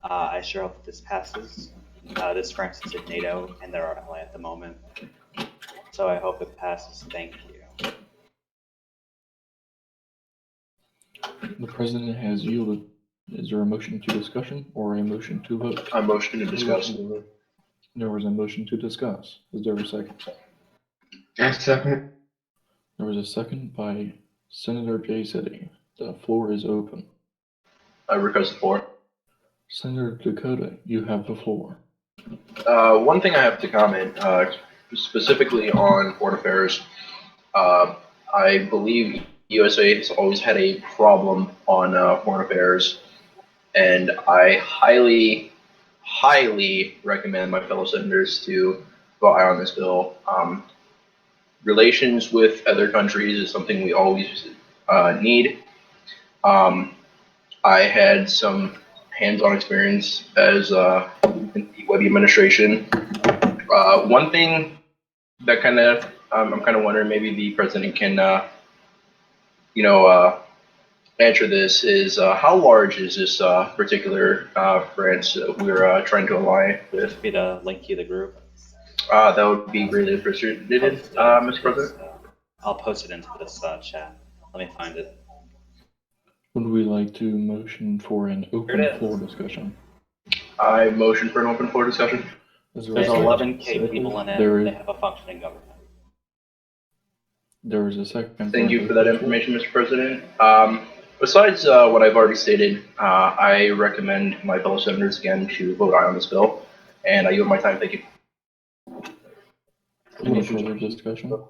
I sure hope that this passes. This France is in NATO, and they're our ally at the moment. So I hope it passes. Thank you. The President has yielded. Is there a motion to discussion or a motion to vote? I motion to discuss. There was a motion to discuss. Is there a second? Yes, second. There was a second by Senator J. City. The floor is open. I request the floor. Senator Dakota, you have the floor. One thing I have to comment, specifically on foreign affairs, I believe USA has always had a problem on foreign affairs, and I highly, highly recommend my fellow senators to vote aye on this bill. Relations with other countries is something we always need. I had some hands-on experience as in the Webby administration. One thing that kind of I'm kind of wondering, maybe the president can answer this, is how large is this particular France we're trying to align with? Just be to link you the group. That would be greatly appreciated, Mr. President. I'll post it into this chat. Let me find it. Would we like to motion for an open floor discussion? I motion for an open floor discussion. Is there a There's second? 11K people in it. There is- They have a functioning government. There is a second. Thank you for that information, Mr. President. Besides what I've already stated, I recommend my fellow senators again to vote aye on this bill, and I yield my time. Thank you. Any Motion to further proceed. discussion?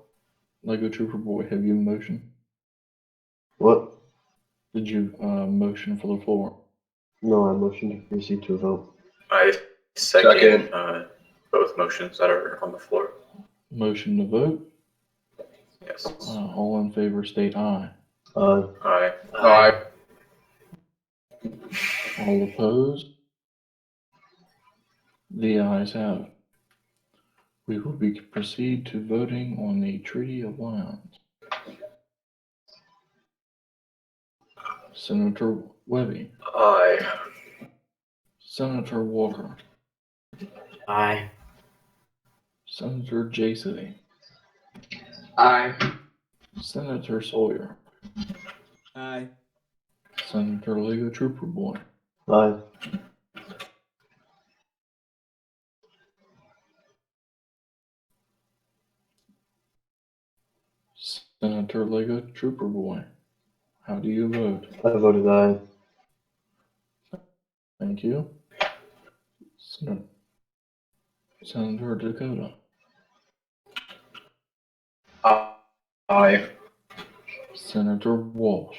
Lego Trooper Boy, have you motioned? What? Did you motion for the floor? No, I motion to proceed to a vote. I second, Second. Both motions that are on the floor. Motion to vote. Yes. All in favor state aye. Aye. Aye. Aye. All opposed? The ayes have it. We will proceed to voting on the Treaty of Alliance. Senator Webby, Aye. Senator Walker, Aye. Senator Jacy, Aye. Senator Sawyer, Aye. Senator Lego Trooper Boy, Aye. Senator Lego Trooper Boy. How do you vote? I voted aye. Thank you. Senator Dakota, Aye. Senator Walsh,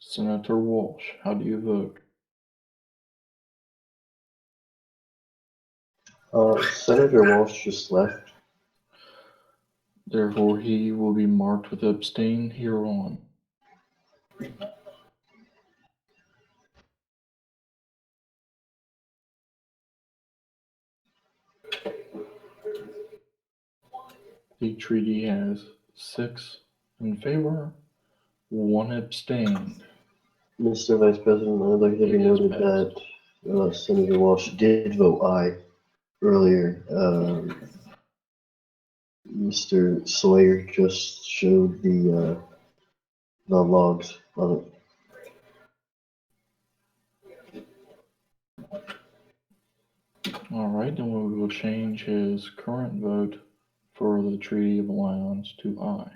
Senator Walsh. How do you vote? Senator Walsh just left. Therefore, he will be marked with abstain hereon. The treaty has 6 in favor, 1 abstained. Mr. Vice President, I'd like to be It is noted that Senator Walsh did vote aye earlier. Mr. Sawyer just showed the logs on it. All right, then we will change his current vote for the Treaty of Alliance to aye.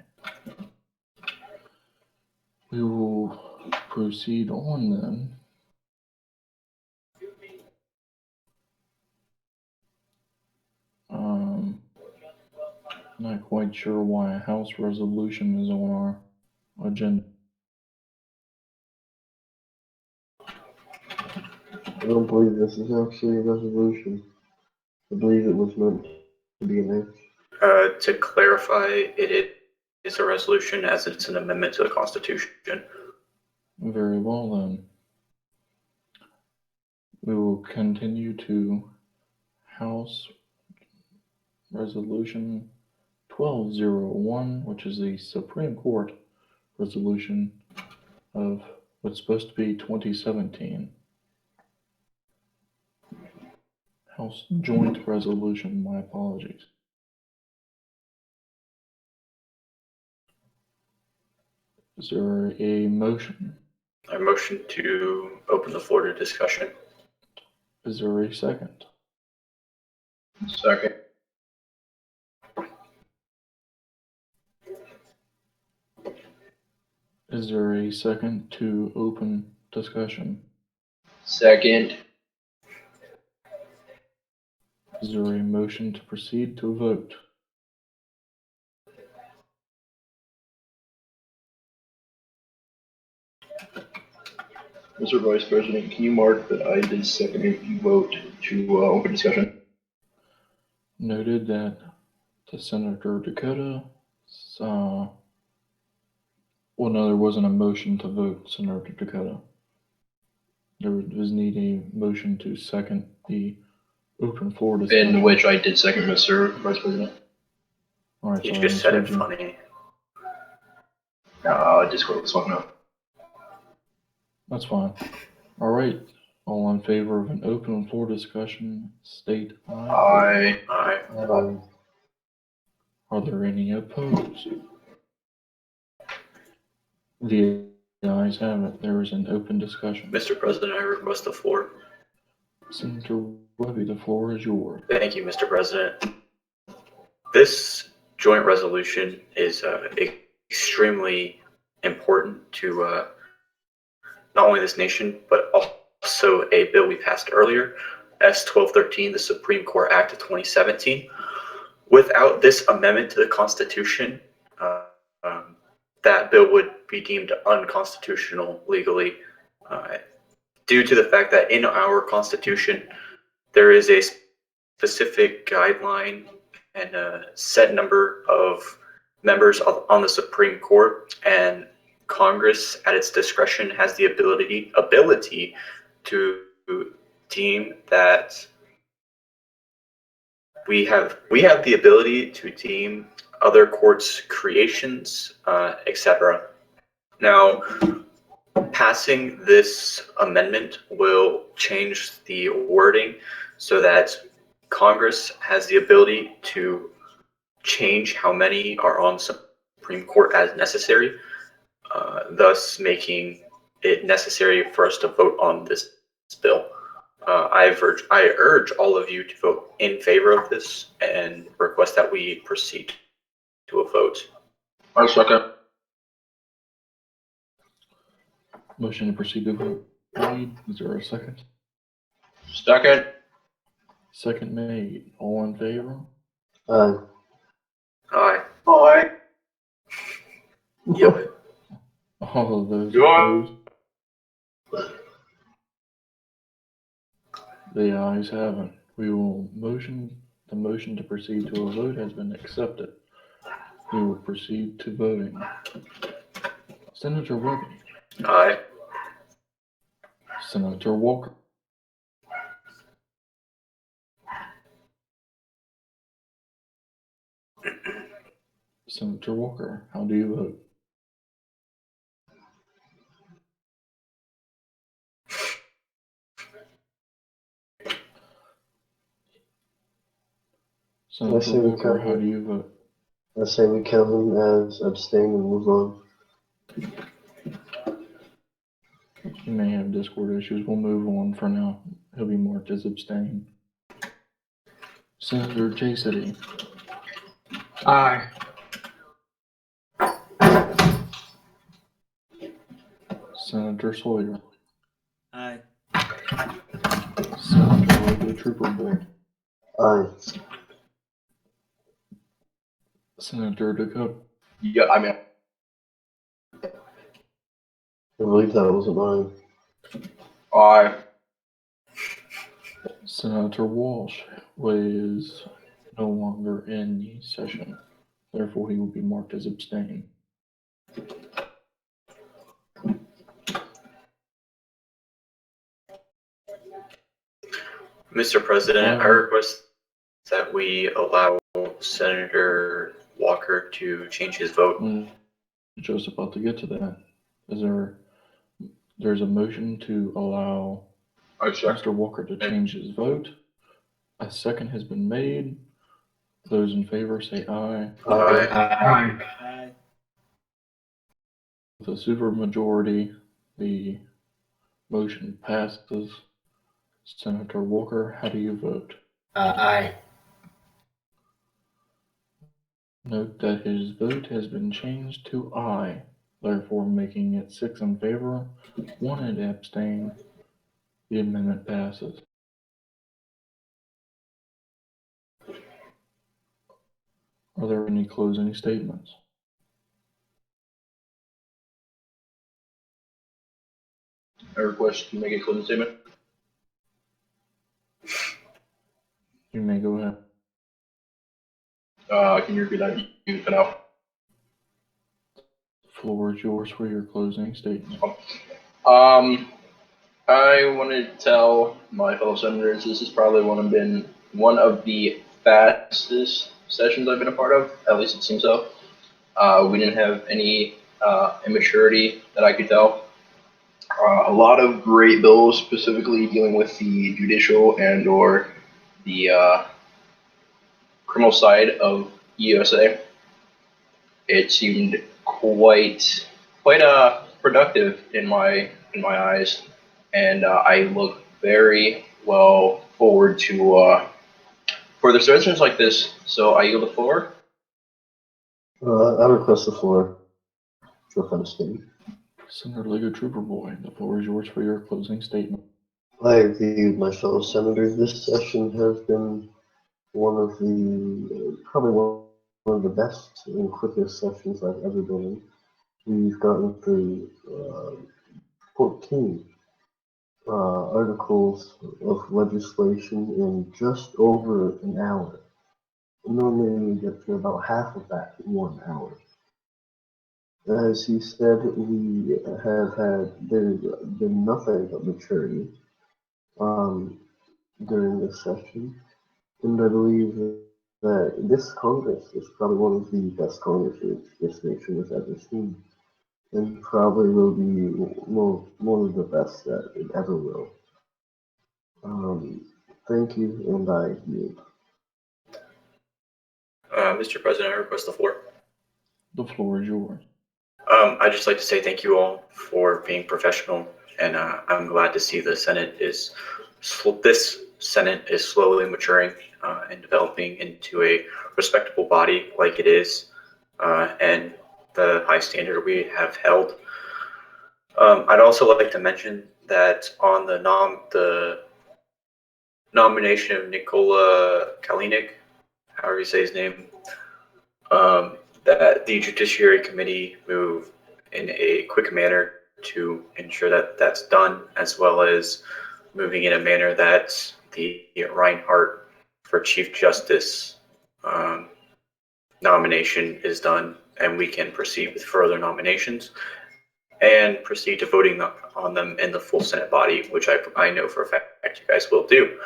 We will proceed on then. Not quite sure why a House resolution is on our agenda. I don't believe this is actually a resolution. I believe it was meant to be an act. To clarify, it is a resolution as it's an amendment to the Constitution. Very well then. We will continue to House Resolution 1201, which is the Supreme Court resolution of what's supposed to be 2017. House Joint Resolution, my apologies. Is there a motion? I motion to open the floor to discussion. Is there a second? Second. Is there a second to open discussion? Second. Is there a motion to proceed to a vote? Mr. Vice President, can you mark that I did second if you vote to open discussion? Noted that the Senator Dakota, well, no, there wasn't a motion to vote, Senator Dakota. There was need a motion to second the open floor discussion. In which I did second, Mr. Vice President. All right, You sorry, I just said it misheard you. funny. Discord was fucking up. That's fine. All right, all in favor of an open floor discussion, state aye. Aye. Aye. Are there any opposed? The ayes have it. There is an open discussion. Mr. President, I request the floor. Senator Webby, the floor is yours. Thank you, Mr. President. This joint resolution is extremely important to not only this nation, but also a bill we passed earlier, S-1213, the Supreme Court Act of 2017. Without this amendment to the Constitution, that bill would be deemed unconstitutional legally, due to the fact that in our Constitution, there is a specific guideline and a set number of members on the Supreme Court, and Congress, at its discretion, has the ability to deem that we have the ability to deem other courts creations, etc. Now, passing this amendment will change the wording so that Congress has the ability to change how many are on Supreme Court as necessary, thus making it necessary for us to vote on this bill. I urge all of you to vote in favor of this and request that we proceed to a vote. I second. Motion to proceed to vote made. Is there a second? Second. Second made. All in favor? Aye. Aye. Aye. Yep. All of those Yeah. opposed? The ayes have it. We will the motion to proceed to a vote has been accepted. We will proceed to voting. Senator Webby. Aye. Senator Walker. Senator Walker, how do you vote? Senator say we Walker, cover- how do you vote? I say we count him as abstain and move on. You may have Discord issues. We'll move on for now. He'll be marked as abstain. Senator J City. Aye. Senator Sawyer. Aye. Senator Lego Trooper Boy. Aye. Senator Dakota. Yeah, I mean, I believe that wasn't mine. aye. Senator Walsh is no longer in the session. Therefore, he will be marked as abstain. Mr. President, I request that we allow Senator Walker to change his vote. Just about to get to that. There's a motion to allow I second. Mr. Walker to change his vote. A second has been made. Those in favor say aye. Aye. Aye. Aye. With a supermajority, the motion passes. Senator Walker, how do you vote? Aye. Note that his vote has been changed to aye, therefore making it 6 in favor, 1 abstain. The amendment passes. Are there any closing statements? I request you make a closing statement. You may go ahead. Can you repeat that? You cut out. The floor is yours for your closing statement. I want to tell my fellow senators this has probably been one of the fastest sessions I've been a part of. At least it seems so. We didn't have any immaturity that I could tell. A lot of great bills, specifically dealing with the judicial and/or the criminal side of USA. It seemed quite productive in my eyes, and I look very well forward to further sessions like this. So I yield the floor. I request the floor for a statement. Senator Lego Trooper Boy, the floor is yours for your closing statement. I viewed my fellow senators. This session has been probably one of the best and quickest sessions I've ever been in. We've gotten through 14 articles of legislation in just over an hour. Normally we get through about half of that in 1 hour. As he said, there's been nothing but maturity during this session, and I believe that this Congress is probably one of the best Congresses this nation has ever seen, and probably will be one of the best that it ever will. Thank you, and I yield. Mr. President, I request the floor. The floor is yours. I'd just like to say thank you all for being professional, and I'm glad to see this Senate is slowly maturing and developing into a respectable body like it is, and the high standard we have held. I'd also like to mention that on the nomination of Nikola Kalinick, however you say his name, that the Judiciary Committee move in a quick manner to ensure that that's done, as well as moving in a manner that the Reinhardt for Chief Justice nomination is done, and we can proceed with further nominations and proceed to voting on them in the full Senate body, which I know for a fact you guys will do.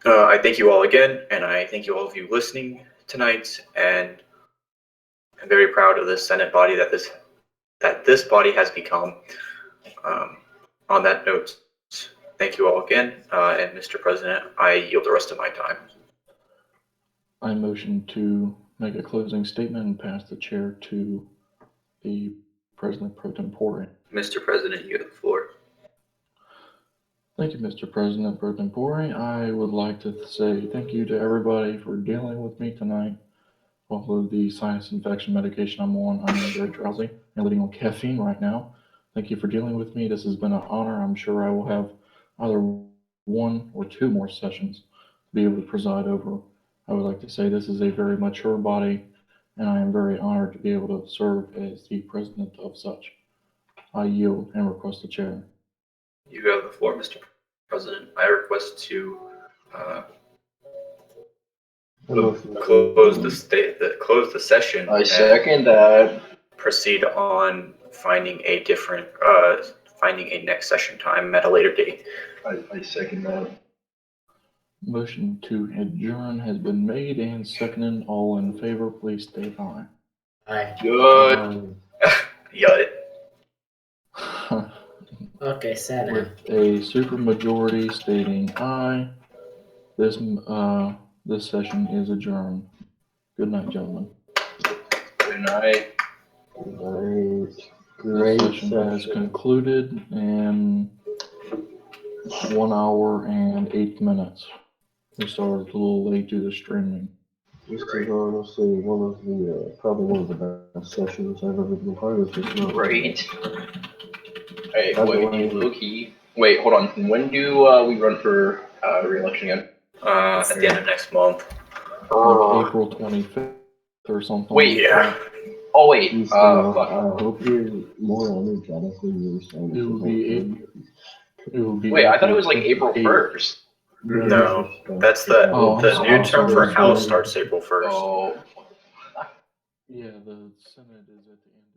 I thank you all again, and I thank you all of you listening tonight, and I'm very proud of this Senate body that this body has become. On that note, thank you all again, and Mr. President, I yield the rest of my time. I motion to make a closing statement and pass the chair to the President Pro Tempore. Mr. President, you have the floor. Thank you, Mr. President Pro Tempore. I would like to say thank you to everybody for dealing with me tonight. Although the sinus infection medication I'm on, I am very drowsy and living on caffeine right now. Thank you for dealing with me. This has been an honor. I'm sure I will have either 1 or 2 more sessions to be able to preside over. I would like to say this is a very mature body, and I am very honored to be able to serve as the president of such. I yield and request the chair. You have the floor, Mr. President. I request to close the session. I second that. Proceed on finding a next session time at a later date. I second that. Motion to adjourn has been made and seconded. All in favor, please state aye. Aye. Good. Yeah. Okay, Senna. With a supermajority stating aye, this session is adjourned. Good night, gentlemen. Good night. Great This session has concluded in 1 hour and 8 minutes. We started a little late due to streaming. This is honestly probably one of the best sessions I've ever been part of. If not Right. Hey, By the wait, way- Loki. Wait, hold on. When do we run for re-election again? At the end of next month. Like April 25th or something. Wait, like yeah. that. Oh wait. I Fuck. hope you're more energetic when you're saying It will be Wait, I thought it was like April 1st. No, that's the new term for House starts April 1st. Oh. Yeah, the Senate is at the end.